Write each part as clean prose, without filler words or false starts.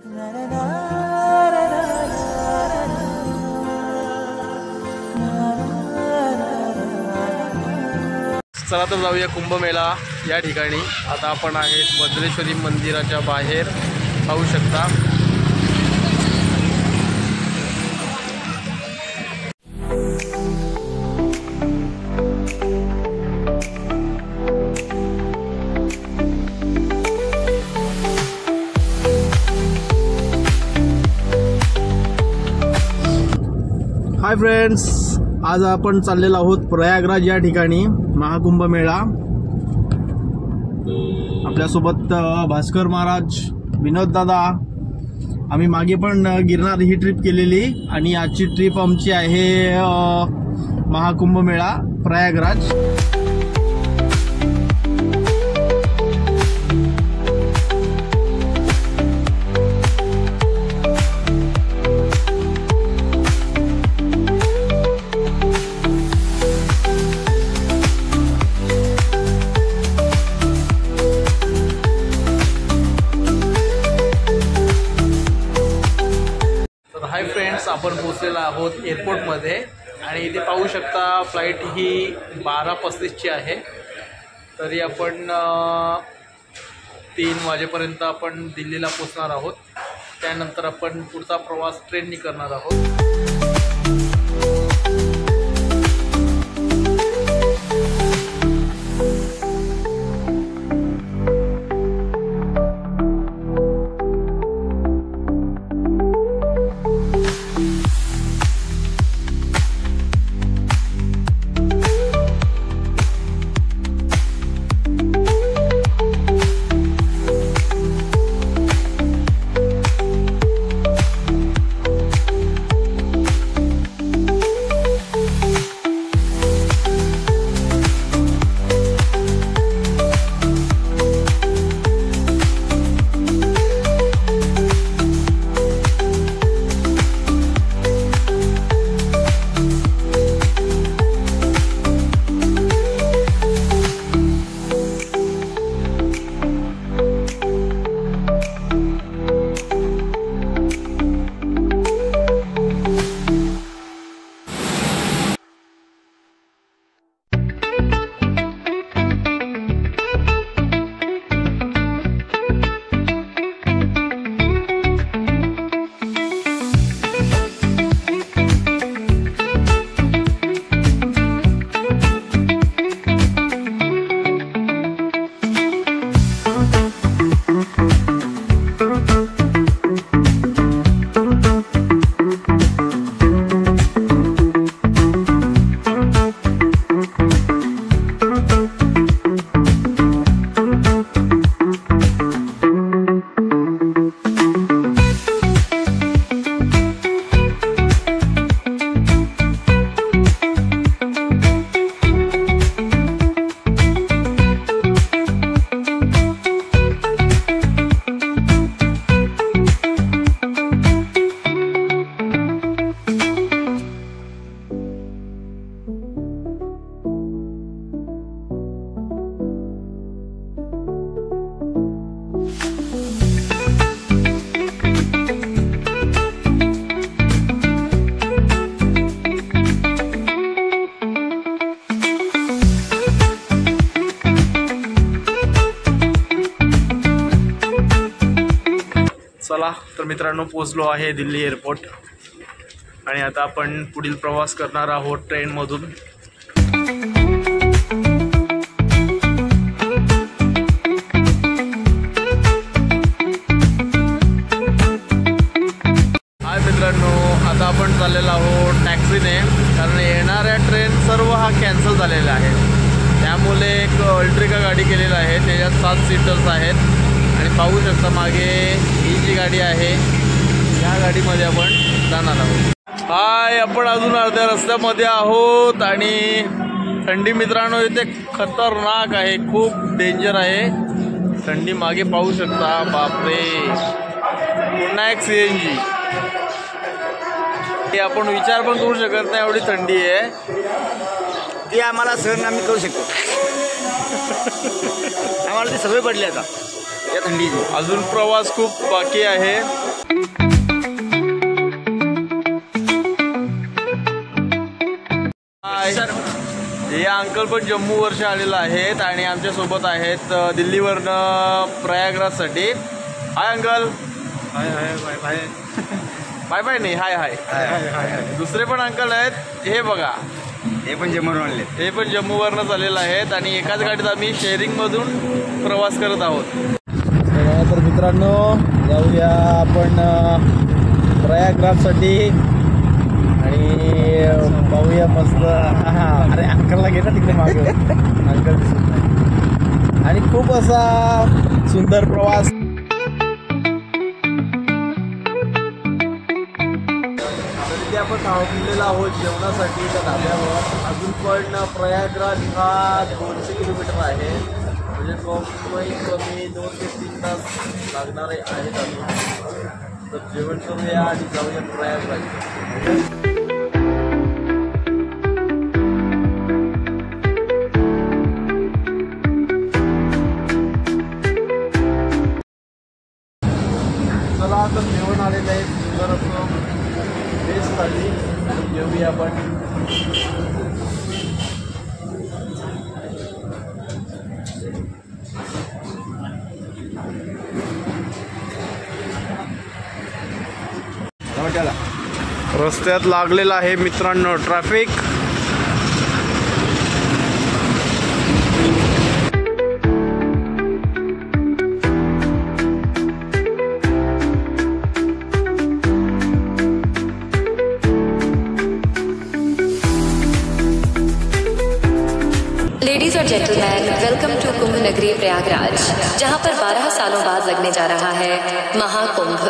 चला तर जाऊया कुंभमेळा या ठिकाणी। आता आपण आहे भद्रेश्वरी मंदिराच्या बाहेर, पाहू शकता। हाय फ्रेंड्स, आज आपण चाललेलो आहोत प्रयागराज या ठिकाणी महाकुंभ मेळा। आपल्यासोबत भास्कर महाराज, विनोद दादा, आम्ही मागे पण गिरनार ही ट्रिप केलेली आणि आजची ट्रिप आमची आहे महाकुंभ मेळा प्रयागराज। हाय फ्रेंड्स, आपण पोहोचलेलो आहोत एअरपोर्टमध्ये आणि इथे पाहू शकता फ्लाईट ही 12:35ची आहे। तरी आपण 3 वाजेपर्यंत आपण दिल्लीला पोहोचणार आहोत। त्यानंतर आपण पुढचा प्रवास ट्रेननी करणार आहोत। चला तर मित्रांनो, पोहोचलो आहे दिल्ली एअरपोर्ट आणि आता आपण पुढील प्रवास करणार आहोत ट्रेनमधून। हाय मित्रांनो, आता आपण चाललेलो आहोत टॅक्सीने, कारण येणाऱ्या ट्रेन सर्व हा कॅन्सल झालेला आहे। त्यामुळे एक अल्ट्रिका गाडी केलेली आहे, त्याच्यात 7 सीटर्स आहेत आणि पाहू शकता मागे ही जी गाडी आहे या गाडीमध्ये आपण जाणार आहोत। हाय, आपण अजून अर्ध्या रस्त्यामध्ये आहोत आणि थंडी मित्रांनो इथे खतरनाक आहे, खूप डेंजर आहे थंडी। मागे पाहू शकता, बापरे, पुन्हा एक CNG। हे आपण विचार पण करू शकत नाही, एवढी थंडी आहे। ती आम्हाला सहन आम्ही करू शकतो, आम्हाला ती सवय पडली आता या थंडीची। अजून प्रवास खूप बाकी आहे। हाय. हे अंकल पण जम्मू वर्ष आलेले आहेत आणि आमच्यासोबत आहेत दिल्लीवरनं प्रयागराजसाठी. Hi uncle. Hi hi bye bye. Bye bye नाही, हाय हाय. दुसरे पण अंकल आहेत. हे बघा, हे पण जम्मूवरून आले. हे पण जम्मूवरनं चाललेलं आहेत आणि एकाच गाडीत आम्ही शेअरिंगमधून प्रवास करत आहोत. तर मित्रांनो, जाऊया आपण प्रयागराजसाठी आणि पाहूया मस्त. अरे अंकलला घे ना तिकडे मागे, अंकल दिसत नाही. आणि खूप असा सुंदर प्रवास. इथे आपण थांबलेलो आहोत जेवणासाठी त्या ढाब्यावर. अजून पण प्रयागराज हा 200 किलोमीटर आहे, म्हणजे कमी 2 ते 3 तास लागणारे आहेत अजून. तर जेवण करूया आणि जाऊया प्रयागराज. चला आता जेवण आलेलं आहे सुंदर असं बेस्ट थाली आणि जेवूया आपण. रस्त्यात लागलेला आहे मित्रांनो ट्रॅफिक. लेडीज और जेंटलमैन, वेलकम टू कुंभ नगरी प्रयागराज, जहां पर 12 सालों बाद लगने जा रहा है महाकुंभ.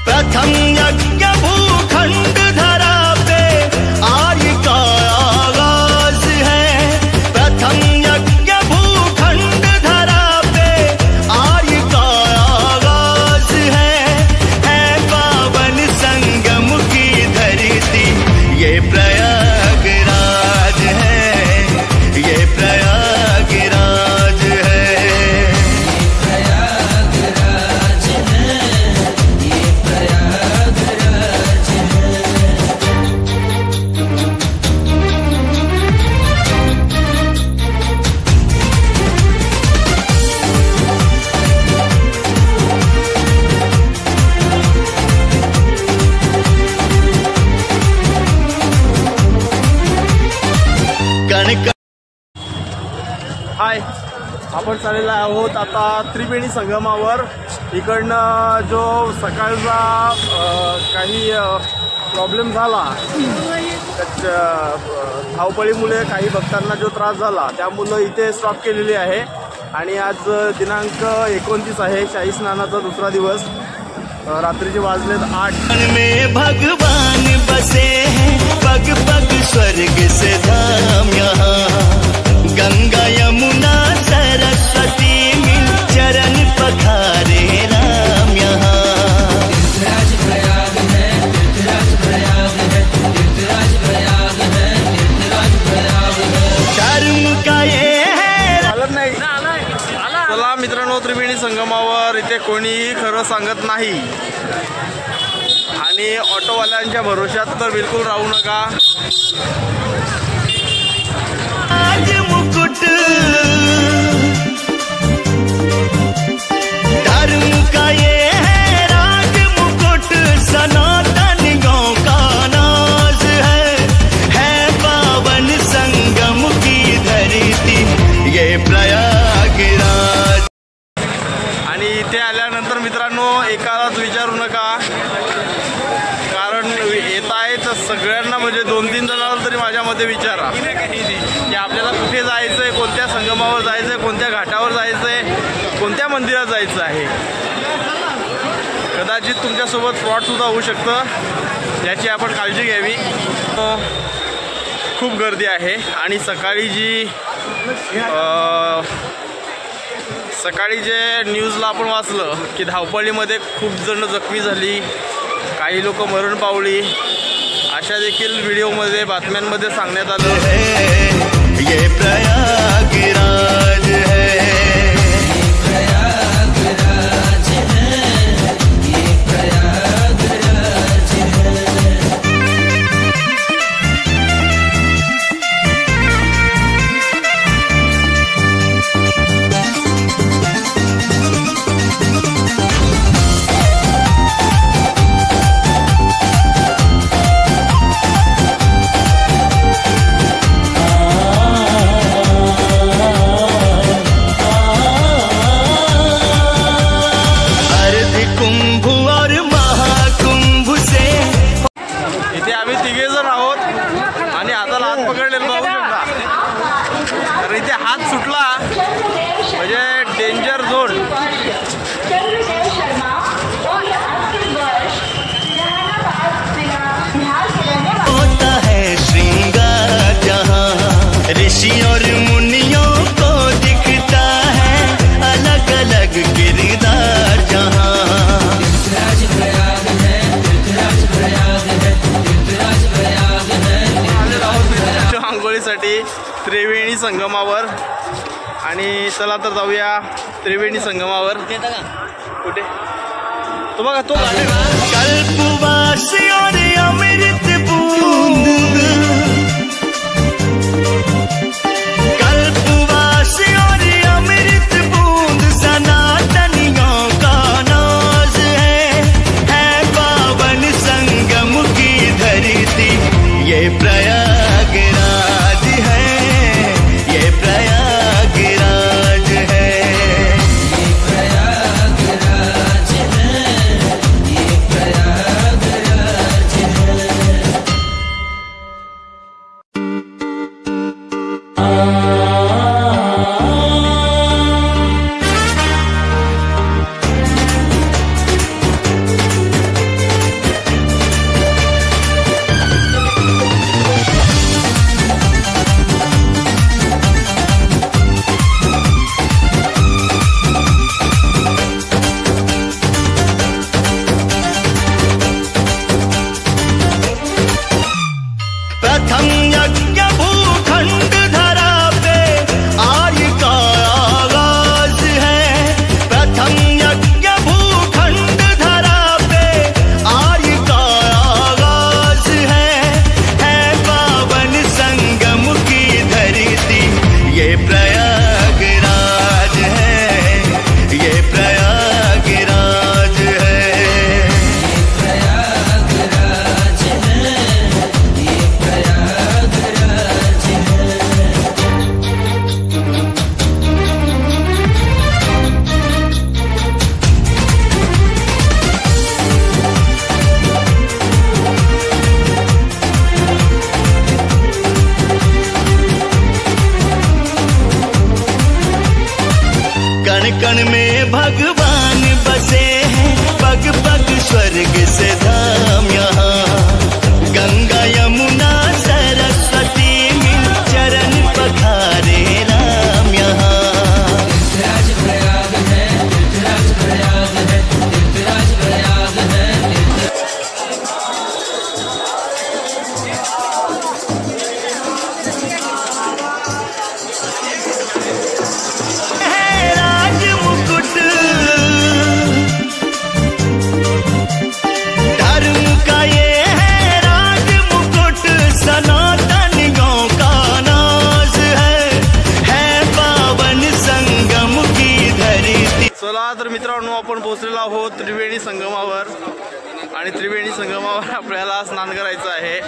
प्रथम यज्ञ भूखंड धरा पे आर्य का आगाज है. प्रथम यज्ञ भूखंड धरा पे आर्य का आगाज है पावन संगम की धरती ये प्रयागराज है, ये प्रयागराज है. हाय, आपण चाललेलो आहोत आता त्रिवेणी संगमावर. इकडनं जो सकाळचा काही प्रॉब्लेम झाला, धावपळीमुळे काही भक्तांना जो त्रास झाला त्यामुळं इथे स्टॉप केलेली आहे. आणि आज दिनांक 29 आहे, शाही स्नानाचा दुसरा दिवस. रात्रीचे वाजलेत 8. में भगवान बसे हैं, पग पग स्वर्ग से धाम यहाँ. गंगा यमुना सरस्वती मिल चरण पखारे राम यहाँ. तीर्थराज प्रयाग है, तीर्थराज प्रयाग है, तीर्थराज प्रयाग है, तीर्थराज प्रयाग है. धर्म का ये है. चालत नाही. चला मित्रांनो, त्रिवेणी संगमावर इथे कोणीही खरं सांगत नाही आणि ऑटोवाल्यांच्या भरोशात तर बिलकुल राहू नका. राज मुकुट धर्म का ये है राज मुकुट, सनातन गौ का नाज है पावन संगम की धरती ये प्रयागराज. आणि इथे आल्यानंतर मित्रांनो एकालाच विचारू नका, कारण येत आहे तर सगळ्यांना म्हणजे 2-3 जणांना तरी माझ्या मते विचारा की आपल्याला कुठे जायचं आहे, कोणत्या संगमावर जायचं आहे, कोणत्या घाटावर जायचं आहे, कोणत्या मंदिरात जायचं आहे. कदाचित तुमच्यासोबत फ्रॉडसुद्धा होऊ शकतं, याची आपण काळजी घ्यावी. खूप गर्दी आहे आणि सकाळी जे न्यूजला आपण वाचलं की धावपळीमध्ये खूप जण जखमी झाली, काही लोक मरण पावली, अशा देखील व्हिडिओमध्ये बातम्यांमध्ये सांगण्यात आलं। ये प्रयागराज है, इथे हात सुटला म्हणजे डेंजर झोन। होता है श्रृंगार जहाँ ऋषि और मुनियों को दिखता है अलग अलग किरदार जहाँ। आंघोळीसाठी त्रिवेणी संगमावर आणि चला तर जाऊया त्रिवेणी संगमावर। कुठे तो बघा तो कल्पवासी और अमृत बूंद, कल्पवासी और अमृत बूंद सनातनियों का नाज है पावन संगम की धरती ये प्रयागराज है, ये प्रयागराज है, ये प्रयागराज है, ये प्रयागराज प्रथम यज्ञ भूखंड धरा पे आज का आगाज है, प्रथम यज्ञ भूखंड धरा पे आज का आगाज है पावन संगम की धरती ये प्रयागराज है, ये प्रयागराज है, ये प्रयागराज है, ये प्रयागराज है। कण कण में भगवान बसे हैं, पग पग स्वर्ग से धाम यहाँ, गंगा यमुना सरस्वती मिल चरण पखारे राम यहाँ। तीर्थराज प्रयाग है, तीर्थराज प्रयाग है, तीर्थराज प्रयाग है। राज मुकुट धर्म का ये है राज मुकुट, सनातनियों का नाज है पावन संगम की धरती। चला तर मित्रांनो आपण पोहोचलेलो आहोत त्रिवेणी संगमावर आणि त्रिवेणी संगमावर आपल्याला स्नान करायचं आहे।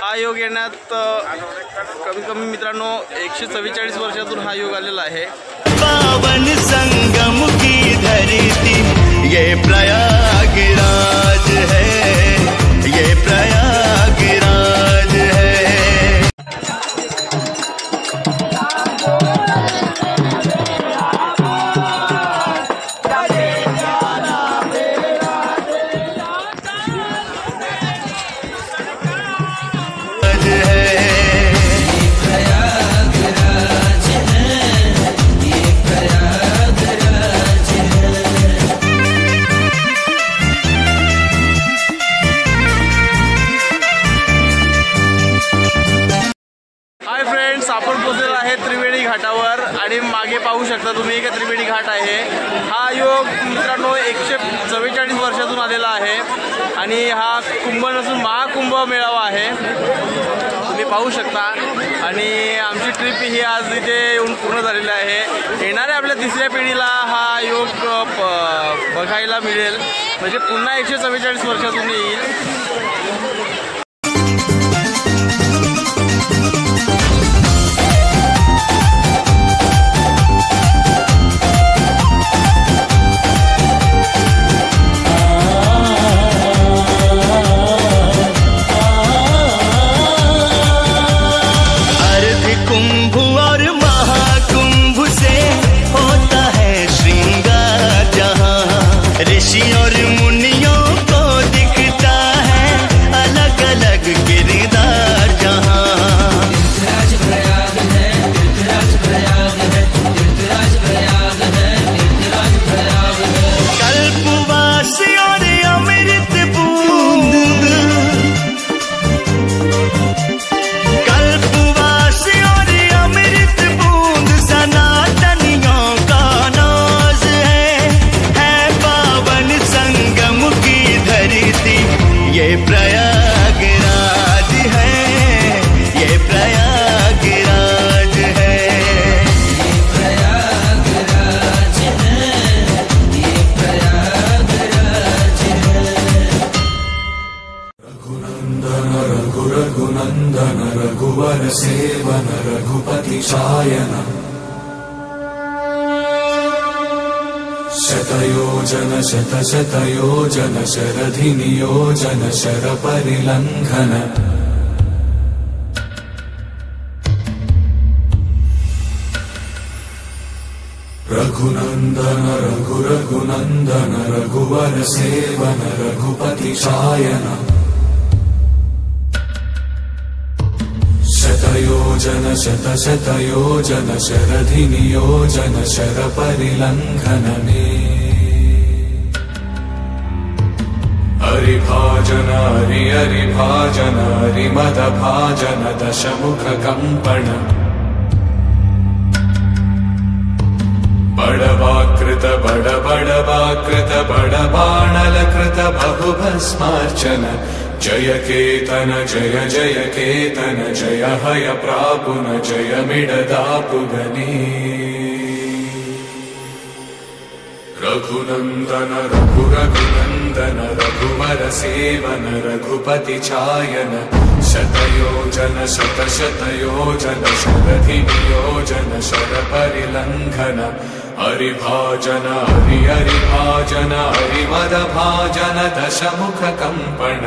हा योग येण्यात कमी कमी मित्रांनो 144 वर्षातून हा योग आलेला आहे। पावन संगम की धरती ये प्रयागराज है, ये प्रयागराज है। पाहू शकता तुम्ही एक त्रिवेणी घाट आहे। हा योग मित्रांनो 144 वर्षातून आलेला आहे आणि हा कुंभ नसून महाकुंभ मेळावा आहे, तुम्ही पाहू शकता। आणि आमची ट्रिप ही आज इथे येऊन पूर्ण झालेली आहे। येणाऱ्या आपल्या तिसऱ्या पिढीला हा योग बघायला मिळेल, म्हणजे पुन्हा 144 वर्षातून येईल। ऋषि और मुनियों को दिखता है अलग अलग किरदार जहाँ। तीर्थराज प्रयाग है, तीर्थराज प्रयाग है, तीर्थराज प्रयाग है, तीर्थराज प्रयाग है। कल्पवास और अमृत बूंद, कल्पवास और अमृत बूंद सनातनियों का नाज है संगम की धरती ये प्रयागराज है, ये प्रयागराज है, ये प्रयागराज है, ये प्रयागराज है। रघुनंदन रघु रघुनंदन रघुवर सेवन रघुपति शायन शतयोजन शतशतयोजन शरधिनियोजन शरपरिलङ्घन रघुनंदन रघु रघुनंदन रघुवर सेवन रघुपति शायन शतयोजन शतशतयोजन शरधिनियोजन शरपरिलङ्घन मे हरिभाजन हरि हरिभाजन हरिमदभाजन दशमुख कंपन बड़वाकृत बड़ बड़वाकृत बड़बाणलकृत बहुभस्मार्चन जय केतन जय जय केतन जय हय प्रापुन जय मिडदापुगनी रघुनंदन रघु रघुनंदन रघुवर सेवन रघुपति चायन शतयोजन शतशतयोजन शरधिनियोजन शरपरिलङ्घन हरिभाजन हरि हरिभाजन हरिमदभाजन दशमुख कंपन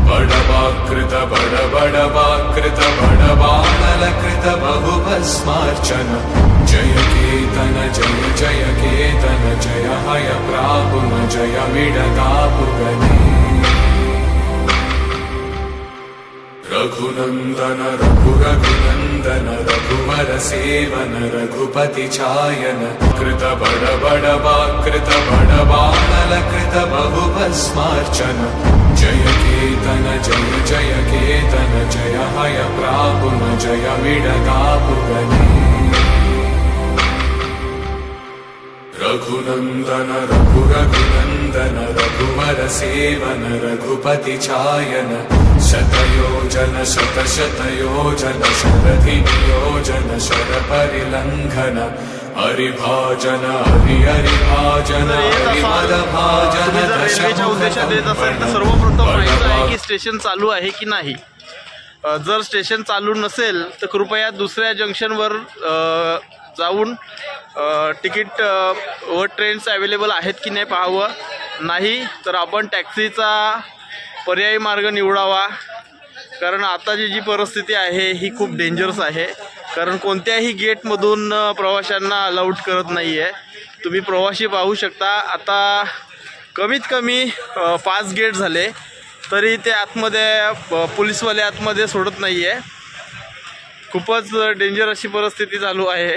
बड़वाकृत बड़ बड़वाकृत बड़बाणलकृत बहुभस्मार्चन जय केतन जय जय केतन जय हय प्रापुन जय मिडदापुगनी रघुनंदन रघु रघुनंदन रघुवर सेवन रघुपति चायन कृत बड़ बड़वाकृत बड़बाणलकृत बहुभस्मार्चन जय केतन जय जय केतन जय हय प्रापुन जय मिडदापुगनी रघुनंदन रघु रघुनंदन रघुवर सेवन रघुपति चायन शतयोजन शतशतयोजन शरधिनियोजन शरपरिलङ्घन हरिभाजन हरि हरिभाजन हरिमदभाजन रेल्वेच्या उद्देशात येत असेल तर सर्वप्रथम माहिती आहे की स्टेशन चालू आहे की नाही। जर स्टेशन चालू नसेल तर कृपया दुसऱ्या जंक्शनवर जाऊन तिकीट व ट्रेन्स अवेलेबल आहेत की नाही पाहावं, नाही तर आपण टॅक्सीचा पर्यायी मार्ग निवडावा। कारण आताची जी परिस्थिती आहे ही खूप डेंजरस आहे, कारण कोणत्याही गेटमधून प्रवाशांना अलाउड करत नाही आहे। तुम्ही प्रवासी पाहू शकता, आता कमीत कमी 5 गेट झाले तरी ते आतमध्ये पोलीसवाले आतमध्ये सोडत नाही आहे। खूपच डेंजर अशी परिस्थिती चालू आहे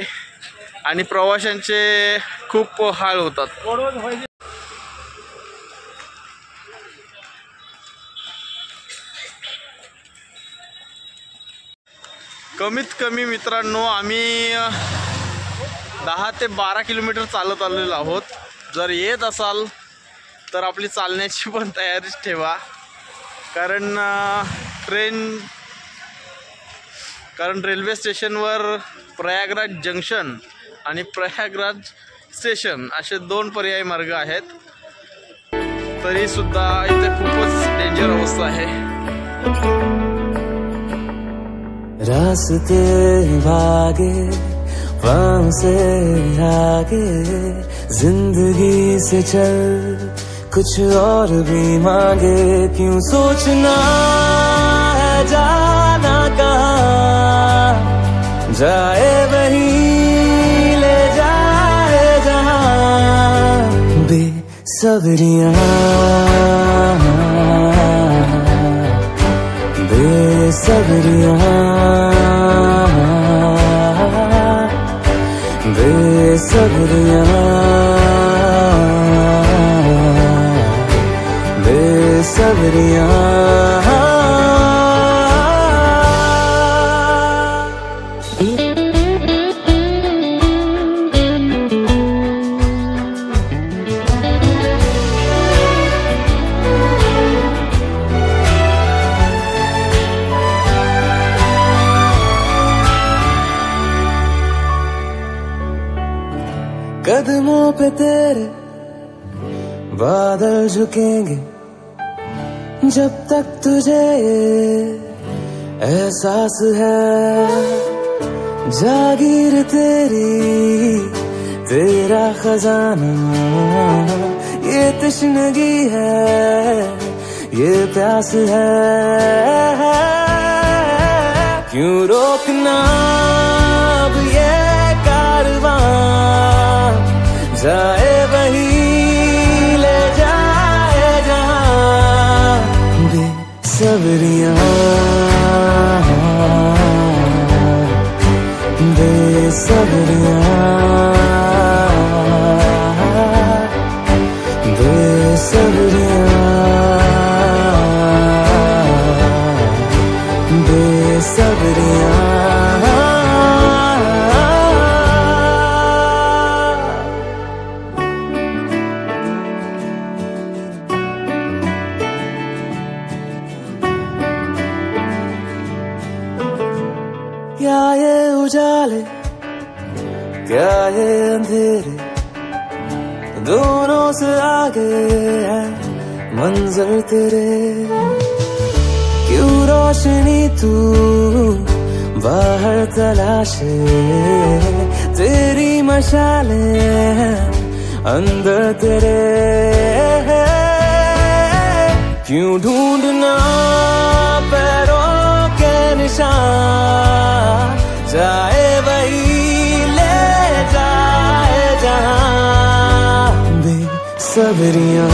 आणि प्रवाशांचे खूप हाल होतात। कमीत कमी मित्रांनो आम्ही 10 ते 12 किलोमीटर चालत आलेलो आहोत. जर येत असाल तर आपली चालण्याची पण तयारीच ठेवा, कारण रेल्वे स्टेशनवर प्रयागराज जंक्शन आणि प्रयागराज स्टेशन असे 2 पर्यायी मार्ग आहेत. तरी सुद्धा इथे खूपच डेंजर अवस्था आहे. रास्ते भागे वहाँ से आगे, जिंदगी से चल कुछ और भी मांगे. क्यों सोचना है जाना कहाँ, जाए वहीं ले जाए जहाँ. बेसब्रियाँ बेसब्रियाँ बेसब्रियाँ बेसब्रियाँ. कदमों पे तेरे बादल झुकेंगे, जब तक तुझे एहसास है. जागीर तेरी तेरा खजाना, ये तश्नगी है ये प्यास है. क्यों रोकना अब ये कारवां, जाए वहीं ले जाए जहाँ. बेसब्रियाँ बेसब्रियाँ बेसब्रियाँ बेसब्रियाँ. क्या ये उजाले क्या ये अंधेरे, दोनों से आगे है मंजर तेरे. क्यों रोशनी तू बाहर तलाशे, तेरी मशालें अंदर तेरे. क्यों ढूंढना पैरों के निशान, जाए वही ले जाए जहाँ. बेसब्रियाँ